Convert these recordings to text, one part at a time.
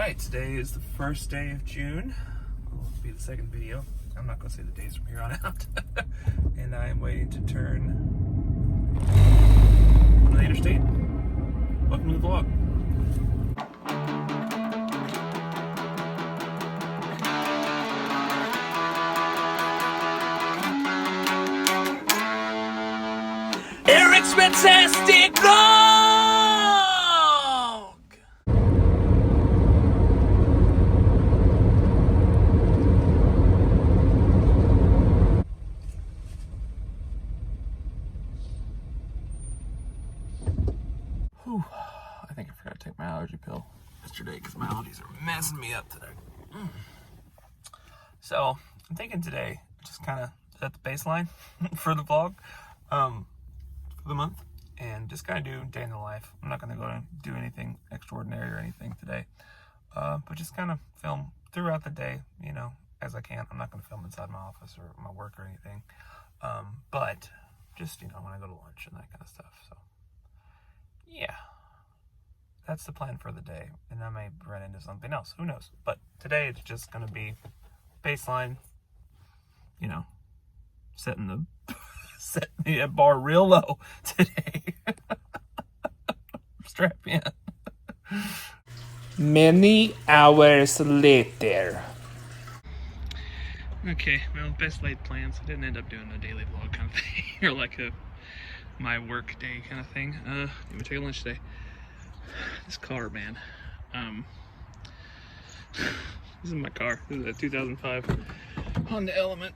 Alright, today is the first day of June. Will be the second video. I'm not going to say the days from here on out. And I am waiting to turn on the interstate. Welcome to the vlog. Eric's Red-tastic vlog! Whew. I think I forgot to take my allergy pill yesterday because my allergies are messing me up today. So I'm thinking today, just kind of set the baseline for the vlog for the month and just kind of do day in the life. I'm not going to go and do anything extraordinary or anything today, but just kind of film throughout the day, you know, as I can. I'm not going to film inside my office or my work or anything, but just, you know, when I go to lunch and that kind of stuff. So yeah, that's the plan for the day, and I may run into something else, who knows. But today it's just going to be baseline, you know, setting the bar real low today. Strap in. Many hours later. Okay, well, best laid plans. I didn't end up doing a daily vlog kind of thing, or like my work day kind of thing. Let me take a lunch today. This car, man. This is my car. This is a 2005 Honda Element,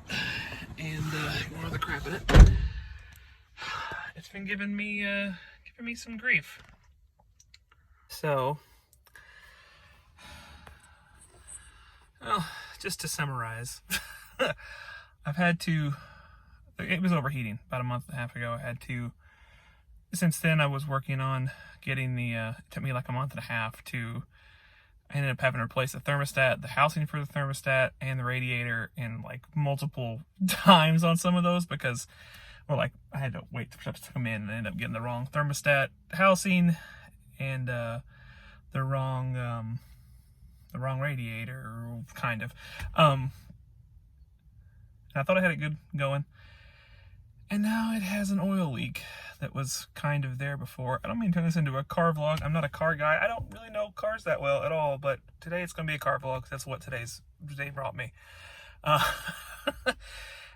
and one other crap in it. It's been giving me some grief. So, well, just to summarize, I've had to. It was overheating about a month and a half ago. I had to. Since then, I was working on getting the. It took me like a month and a half to. I ended up having to replace the thermostat, the housing for the thermostat, and the radiator, and like multiple times on some of those because, well, like I had to wait for stuff to come in and end up getting the wrong thermostat housing and the wrong radiator, kind of. And I thought I had it good going, and now it has an oil leak that was kind of there before. I don't mean to turn this into a car vlog. I'm not a car guy. I don't really know cars that well at all, but today it's going to be a car vlog. That's what today brought me.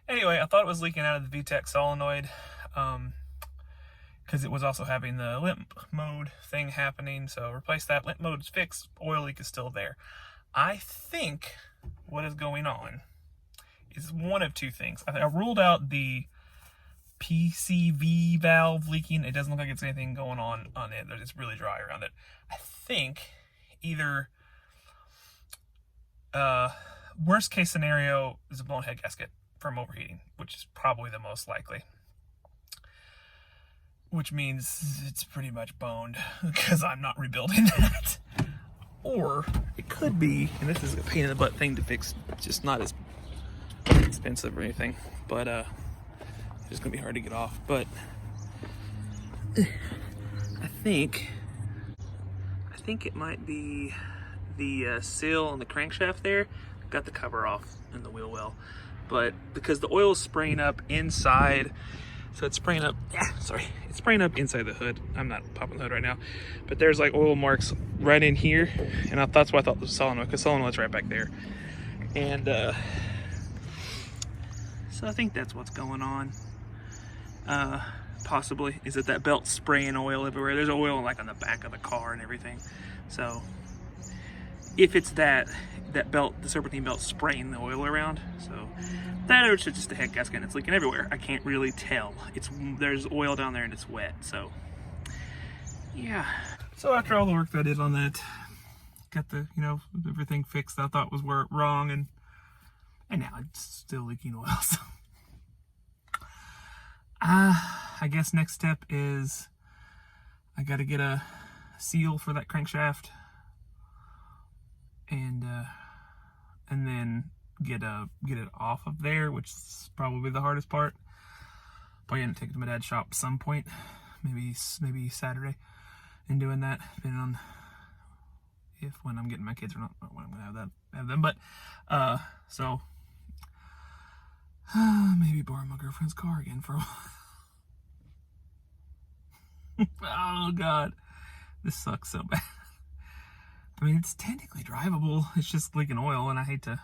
Anyway, I thought it was leaking out of the VTEC solenoid because it was also having the limp mode thing happening. So replace that. Limp mode is fixed. Oil leak is still there. I think what is going on is one of two things. I ruled out the PCV valve leaking. It doesn't look like it's anything going on it. It's really dry around it. I think either worst case scenario is a blown head gasket from overheating, which is probably the most likely, which means it's pretty much boned because I'm not rebuilding that. Or it could be, and this is a pain in the butt thing to fix, just not as expensive or anything, but it's gonna be hard to get off. But I think it might be the seal on the crankshaft there. Got the cover off in the wheel well, but because the oil is spraying up inside, so it's spraying up. It's spraying up inside the hood. I'm not popping the hood right now, but there's like oil marks right in here, and that's why I thought this was solenoid, because solenoid's right back there, and so I think that's what's going on. Possibly is that belt spraying oil everywhere. There's oil like on the back of the car and everything. So if it's that belt, the serpentine belt spraying the oil around, so that, or it's just a head gasket and it's leaking everywhere. I can't really tell. There's oil down there and it's wet. So yeah. So after all the work that I did on that, got the, you know, everything fixed I thought was wrong, and now it's still leaking oil. So I guess next step is I got to get a seal for that crankshaft, and then get it off of there, which is probably the hardest part. Probably gonna take it to my dad's shop at some point, maybe Saturday, and doing that, depending on if when I'm getting my kids or not when I'm gonna have them. But so maybe borrow my girlfriend's car again for a while. Oh God, this sucks so bad. I mean, it's technically drivable. It's just leaking oil, and I hate to,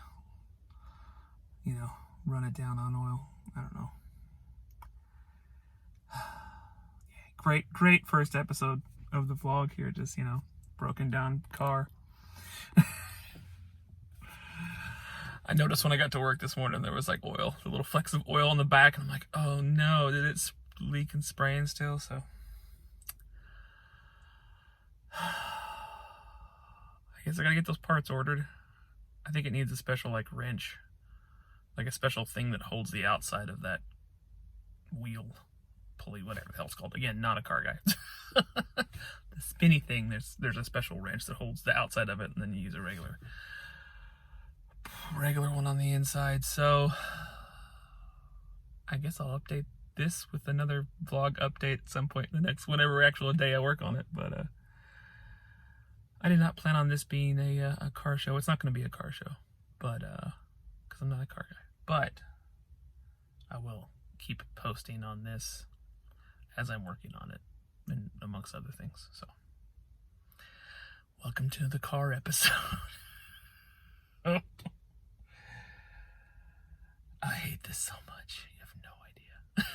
run it down on oil. I don't know. Yeah, great first episode of the vlog here. Just, broken down car. I noticed when I got to work this morning, there was like oil, the little flecks of oil on the back, and I'm like, oh no, did it leak and spraying still? So I guess I gotta get those parts ordered. I think it needs a special like wrench, like a special thing that holds the outside of that wheel, pulley, whatever the hell it's called. Again, not a car guy. The spinny thing, there's a special wrench that holds the outside of it, and then you use a regular one on the inside. So I guess I'll update this with another vlog update at some point in the next whatever actual day I work on it. But I did not plan on this being a car show. It's not going to be a car show, but because I'm not a car guy. But I will keep posting on this as I'm working on it, and amongst other things. So welcome to the car episode. I hate this so much. You have no idea.